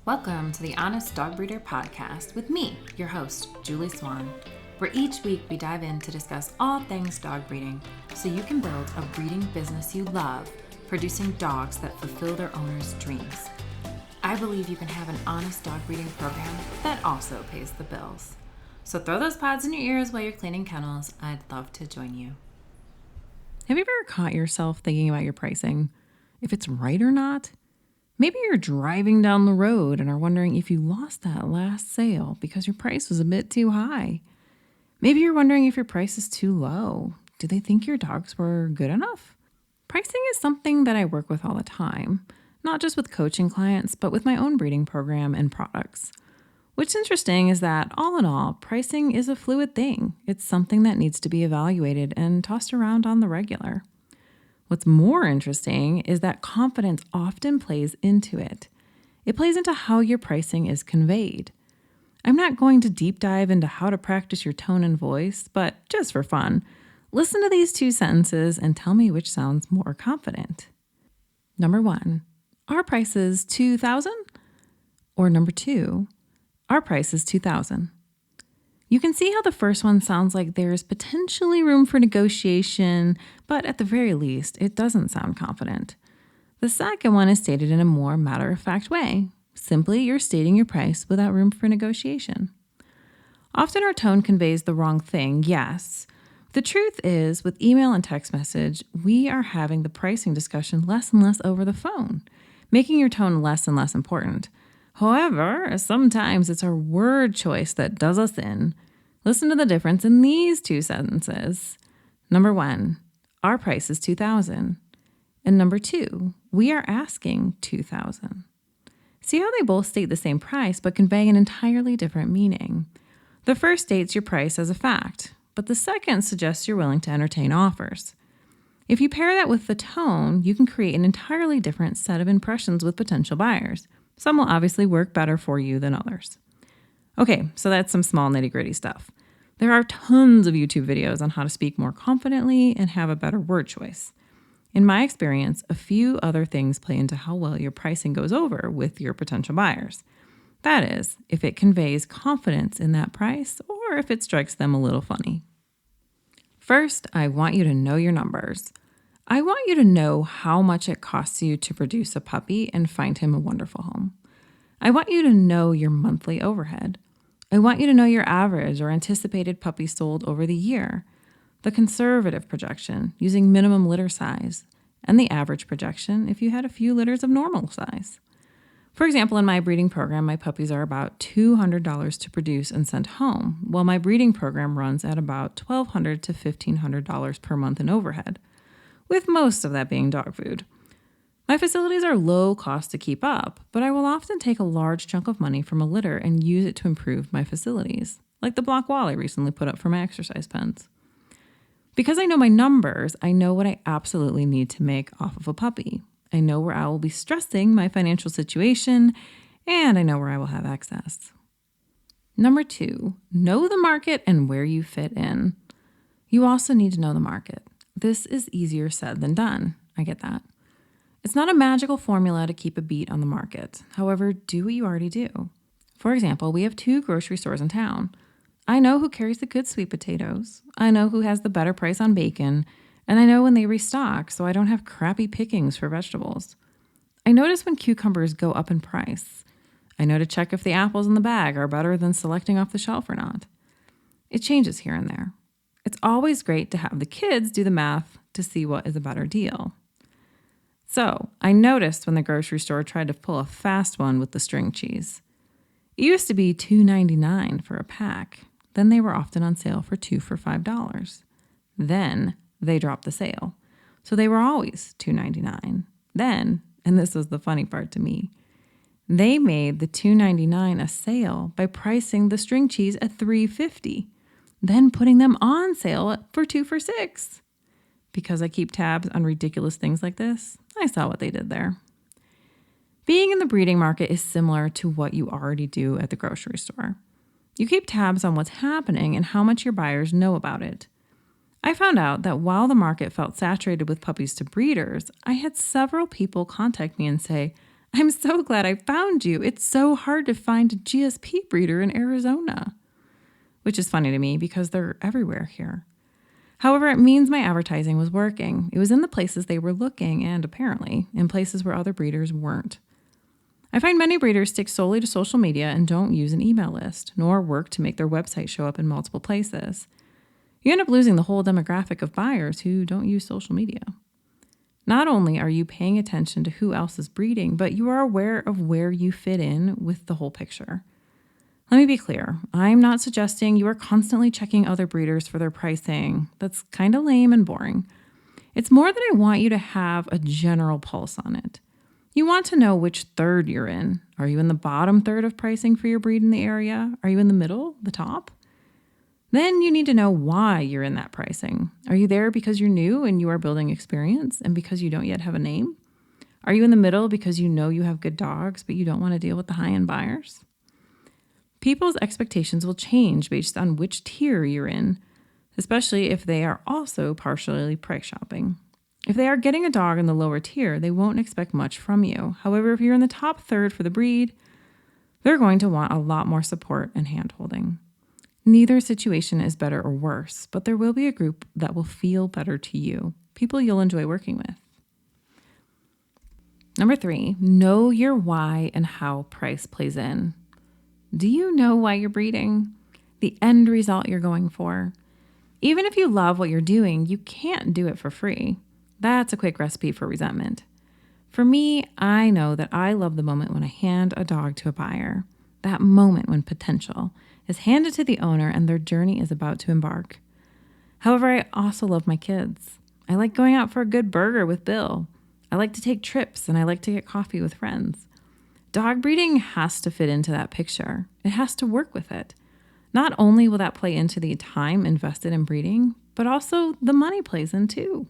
Welcome to the Honest Dog Breeder Podcast with me, your host, Julie Swan, where each week we dive in to discuss all things dog breeding so you can build a breeding business you love, producing dogs that fulfill their owners' dreams. I believe you can have an honest dog breeding program that also pays the bills. So throw those pods in your ears while you're cleaning kennels. I'd love to join you. Have you ever caught yourself thinking about your pricing? If it's right or not? Maybe you're driving down the road and are wondering if you lost that last sale because your price was a bit too high. Maybe you're wondering if your price is too low. Do they think your dogs were good enough? Pricing is something that I work with all the time, not just with coaching clients, but with my own breeding program and products. What's interesting is that, all in all, pricing is a fluid thing. It's something that needs to be evaluated and tossed around on the regular. What's more interesting is that confidence often plays into it. It plays into how your pricing is conveyed. I'm not going to deep dive into how to practice your tone and voice, but just for fun, listen to these two sentences and tell me which sounds more confident. Number 1, our price is $2,000? Or number 2, our price is $2,000. You can see how the first one sounds like there's potentially room for negotiation, but at the very least, it doesn't sound confident. The second one is stated in a more matter-of-fact way. Simply, you're stating your price without room for negotiation. Often our tone conveys the wrong thing, yes. The truth is, with email and text message, we are having the pricing discussion less and less over the phone, making your tone less and less important. However, sometimes it's our word choice that does us in. Listen to the difference in these two sentences. Number 1, our price is $2,000. And number 2, we are asking $2,000. See how they both state the same price but convey an entirely different meaning. The first states your price as a fact, but the second suggests you're willing to entertain offers. If you pair that with the tone, you can create an entirely different set of impressions with potential buyers. Some will obviously work better for you than others. Okay, so that's some small nitty-gritty stuff. There are tons of YouTube videos on how to speak more confidently and have a better word choice. In my experience, a few other things play into how well your pricing goes over with your potential buyers. That is, if it conveys confidence in that price or if it strikes them a little funny. First, I want you to know your numbers. I want you to know how much it costs you to produce a puppy and find him a wonderful home. I want you to know your monthly overhead. I want you to know your average or anticipated puppies sold over the year, the conservative projection using minimum litter size, and the average projection if you had a few litters of normal size. For example, in my breeding program, my puppies are about $200 to produce and send home, while my breeding program runs at about $1,200 to $1,500 per month in overhead, with most of that being dog food. My facilities are low cost to keep up, but I will often take a large chunk of money from a litter and use it to improve my facilities, like the block wall I recently put up for my exercise pens. Because I know my numbers, I know what I absolutely need to make off of a puppy. I know where I will be stressing my financial situation, and I know where I will have excess. Number 2, know the market and where you fit in. You also need to know the market. This is easier said than done. I get that. It's not a magical formula to keep a beat on the market. However, do what you already do. For example, we have 2 grocery stores in town. I know who carries the good sweet potatoes. I know who has the better price on bacon. And I know when they restock, so I don't have crappy pickings for vegetables. I notice when cucumbers go up in price. I know to check if the apples in the bag are better than selecting off the shelf or not. It changes here and there. It's always great to have the kids do the math to see what is a better deal. So, I noticed when the grocery store tried to pull a fast one with the string cheese. It used to be $2.99 for a pack. Then they were often on sale for 2 for $5. Then they dropped the sale. So they were always $2.99. Then, and this was the funny part to me, they made the $2.99 a sale by pricing the string cheese at $3.50. Then putting them on sale for 2 for $6. Because I keep tabs on ridiculous things like this, I saw what they did there. Being in the breeding market is similar to what you already do at the grocery store. You keep tabs on what's happening and how much your buyers know about it. I found out that while the market felt saturated with puppies to breeders, I had several people contact me and say, I'm so glad I found you. It's so hard to find a GSP breeder in Arizona. Which is funny to me because they're everywhere here. However, it means my advertising was working. It was in the places they were looking and apparently in places where other breeders weren't. I find many breeders stick solely to social media and don't use an email list, nor work to make their website show up in multiple places. You end up losing the whole demographic of buyers who don't use social media. Not only are you paying attention to who else is breeding, but you are aware of where you fit in with the whole picture. Let me be clear. I'm not suggesting you are constantly checking other breeders for their pricing. That's kind of lame and boring. It's more that I want you to have a general pulse on it. You want to know which third you're in. Are you in the bottom third of pricing for your breed in the area? Are you in the middle, the top? Then you need to know why you're in that pricing. Are you there because you're new and you are building experience and because you don't yet have a name? Are you in the middle because you know you have good dogs, but you don't want to deal with the high-end buyers? People's expectations will change based on which tier you're in, especially if they are also partially price shopping. If they are getting a dog in the lower tier, they won't expect much from you. However, if you're in the top third for the breed, they're going to want a lot more support and hand-holding. Neither situation is better or worse, but there will be a group that will feel better to you, people you'll enjoy working with. Number 3, know your why and how price plays in. Do you know why you're breeding? The end result you're going for? Even if you love what you're doing, you can't do it for free. That's a quick recipe for resentment. For me, I know that I love the moment when I hand a dog to a buyer. That moment when potential is handed to the owner and their journey is about to embark. However, I also love my kids. I like going out for a good burger with Bill. I like to take trips and I like to get coffee with friends. Dog breeding has to fit into that picture. It has to work with it. Not only will that play into the time invested in breeding, but also the money plays in too.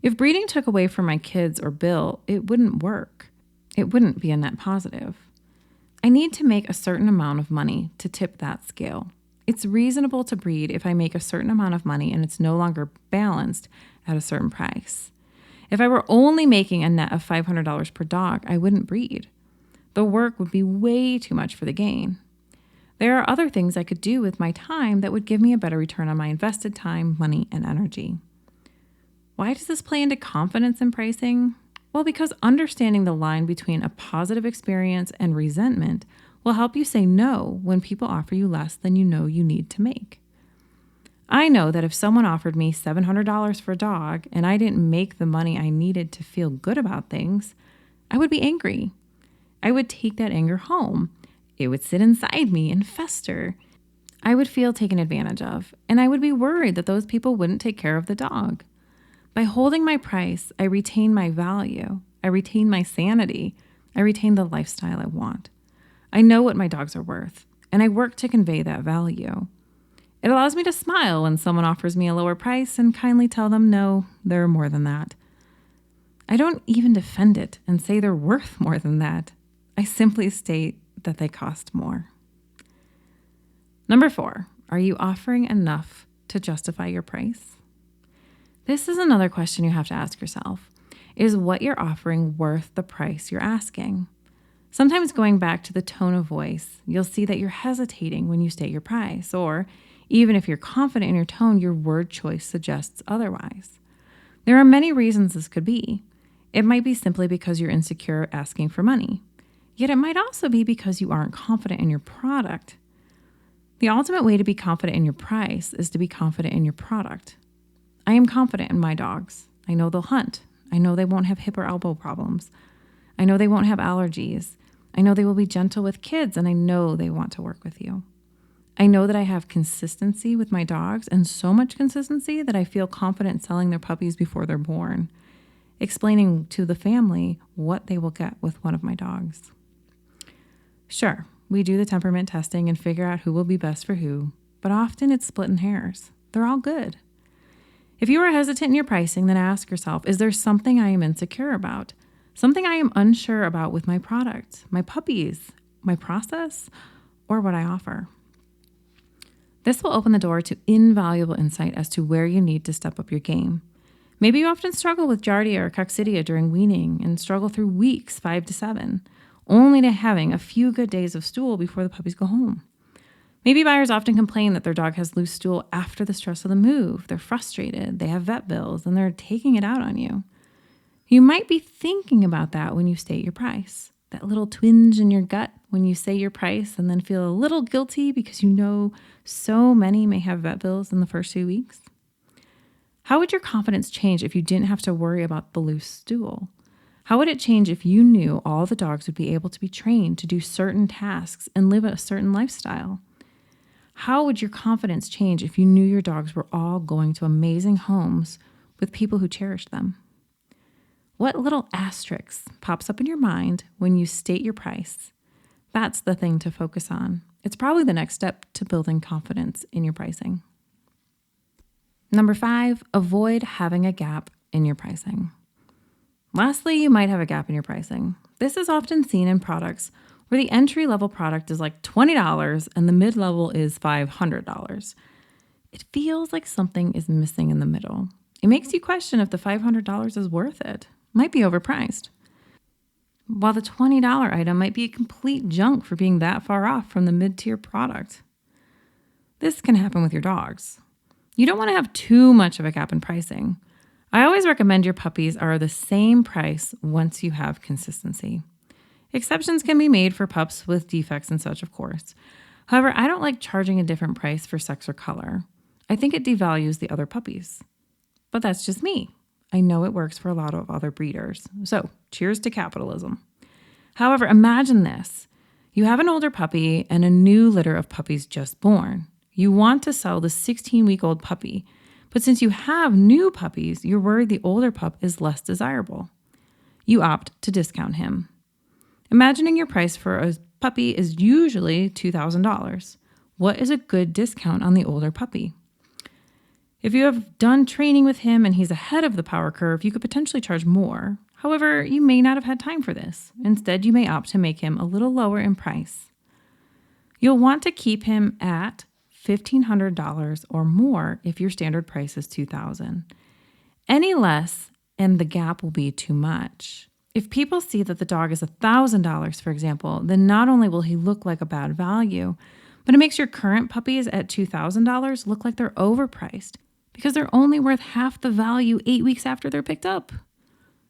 If breeding took away from my kids or Bill, it wouldn't work. It wouldn't be a net positive. I need to make a certain amount of money to tip that scale. It's reasonable to breed if I make a certain amount of money and it's no longer balanced at a certain price. If I were only making a net of $500 per dog, I wouldn't breed. The work would be way too much for the gain. There are other things I could do with my time that would give me a better return on my invested time, money, and energy. Why does this play into confidence in pricing? Well, because understanding the line between a positive experience and resentment will help you say no when people offer you less than you know you need to make. I know that if someone offered me $700 for a dog and I didn't make the money I needed to feel good about things, I would be angry. I would take that anger home. It would sit inside me and fester. I would feel taken advantage of, and I would be worried that those people wouldn't take care of the dog. By holding my price, I retain my value. I retain my sanity. I retain the lifestyle I want. I know what my dogs are worth, and I work to convey that value. It allows me to smile when someone offers me a lower price and kindly tell them, no, they're more than that. I don't even defend it and say they're worth more than that. I simply state that they cost more. Number 4, are you offering enough to justify your price? This is another question you have to ask yourself. Is what you're offering worth the price you're asking? Sometimes going back to the tone of voice, you'll see that you're hesitating when you state your price, or even if you're confident in your tone, your word choice suggests otherwise. There are many reasons this could be. It might be simply because you're insecure asking for money. Yet it might also be because you aren't confident in your product. The ultimate way to be confident in your price is to be confident in your product. I am confident in my dogs. I know they'll hunt. I know they won't have hip or elbow problems. I know they won't have allergies. I know they will be gentle with kids, and I know they want to work with you. I know that I have consistency with my dogs, and so much consistency that I feel confident selling their puppies before they're born, explaining to the family what they will get with one of my dogs. Sure, we do the temperament testing and figure out who will be best for who, but often it's splitting hairs. They're all good. If you are hesitant in your pricing, then ask yourself, is there something I am insecure about? Something I am unsure about with my product, my puppies, my process, or what I offer? This will open the door to invaluable insight as to where you need to step up your game. Maybe you often struggle with Giardia or Coccidia during weaning and struggle through weeks 5 to 7, only to having a few good days of stool before the puppies go home. Maybe buyers often complain that their dog has loose stool after the stress of the move. They're frustrated, they have vet bills, and they're taking it out on you. You might be thinking about that when you state your price. That little twinge in your gut when you say your price and then feel a little guilty because you know so many may have vet bills in the first few weeks. How would your confidence change if you didn't have to worry about the loose stool? How would it change if you knew all the dogs would be able to be trained to do certain tasks and live a certain lifestyle? How would your confidence change if you knew your dogs were all going to amazing homes with people who cherished them? What little asterisk pops up in your mind when you state your price? That's the thing to focus on. It's probably the next step to building confidence in your pricing. Number 5, avoid having a gap in your pricing. Lastly, you might have a gap in your pricing. This is often seen in products where the entry-level product is like $20 and the mid-level is $500. It feels like something is missing in the middle. It makes you question if the $500 is worth it. Might be overpriced. While the $20 item might be a complete junk for being that far off from the mid-tier product. This can happen with your dogs. You don't want to have too much of a gap in pricing. I always recommend your puppies are the same price once you have consistency. Exceptions can be made for pups with defects and such, of course. However, I don't like charging a different price for sex or color. I think it devalues the other puppies. But that's just me. I know it works for a lot of other breeders. So, cheers to capitalism. However, imagine this. You have an older puppy and a new litter of puppies just born. You want to sell the 16-week-old puppy, but since you have new puppies, you're worried the older pup is less desirable. You opt to discount him. Imagining your price for a puppy is usually $2,000. What is a good discount on the older puppy? If you have done training with him and he's ahead of the power curve, you could potentially charge more. However, you may not have had time for this. Instead, you may opt to make him a little lower in price. You'll want to keep him at $1,500 or more if your standard price is $2,000. Any less, and the gap will be too much. If people see that the dog is $1,000, for example, then not only will he look like a bad value, but it makes your current puppies at $2,000 look like they're overpriced because they're only worth half the value 8 weeks after they're picked up.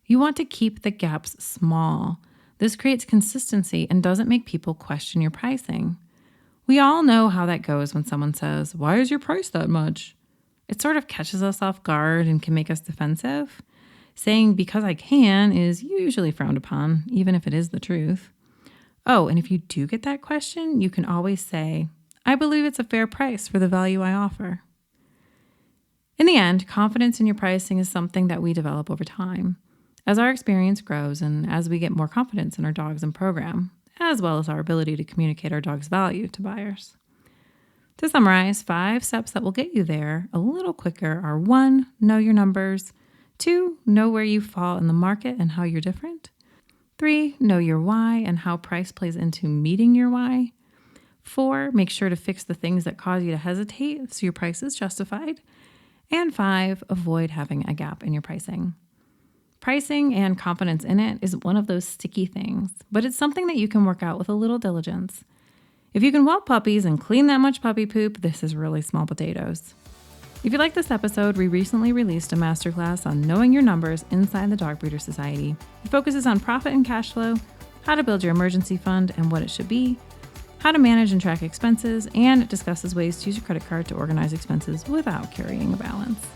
You want to keep the gaps small. This creates consistency and doesn't make people question your pricing. We all know how that goes when someone says, "Why is your price that much?" It sort of catches us off guard and can make us defensive. Saying "because I can" is usually frowned upon, even if it is the truth. Oh, and if you do get that question, you can always say, "I believe it's a fair price for the value I offer." In the end, confidence in your pricing is something that we develop over time. As our experience grows and as we get more confidence in our dogs and program, as well as our ability to communicate our dog's value to buyers. To summarize, 5 steps that will get you there a little quicker are 1, know your numbers. 2, know where you fall in the market and how you're different. 3, know your why and how price plays into meeting your why. 4, make sure to fix the things that cause you to hesitate so your price is justified. And 5, avoid having a gap in your pricing. Pricing and confidence in it is one of those sticky things, but it's something that you can work out with a little diligence. If you can whelp puppies and clean that much puppy poop, this is really small potatoes. If you like this episode, we recently released a masterclass on knowing your numbers inside the Dog Breeder Society. It focuses on profit and cash flow, how to build your emergency fund and what it should be, how to manage and track expenses, and it discusses ways to use your credit card to organize expenses without carrying a balance.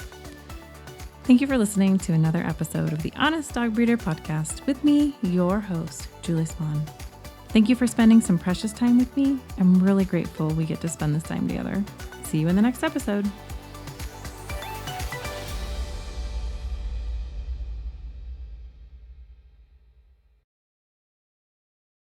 Thank you for listening to another episode of the Honest Dog Breeder Podcast with me, your host, Julie Swan. Thank you for spending some precious time with me. I'm really grateful we get to spend this time together. See you in the next episode.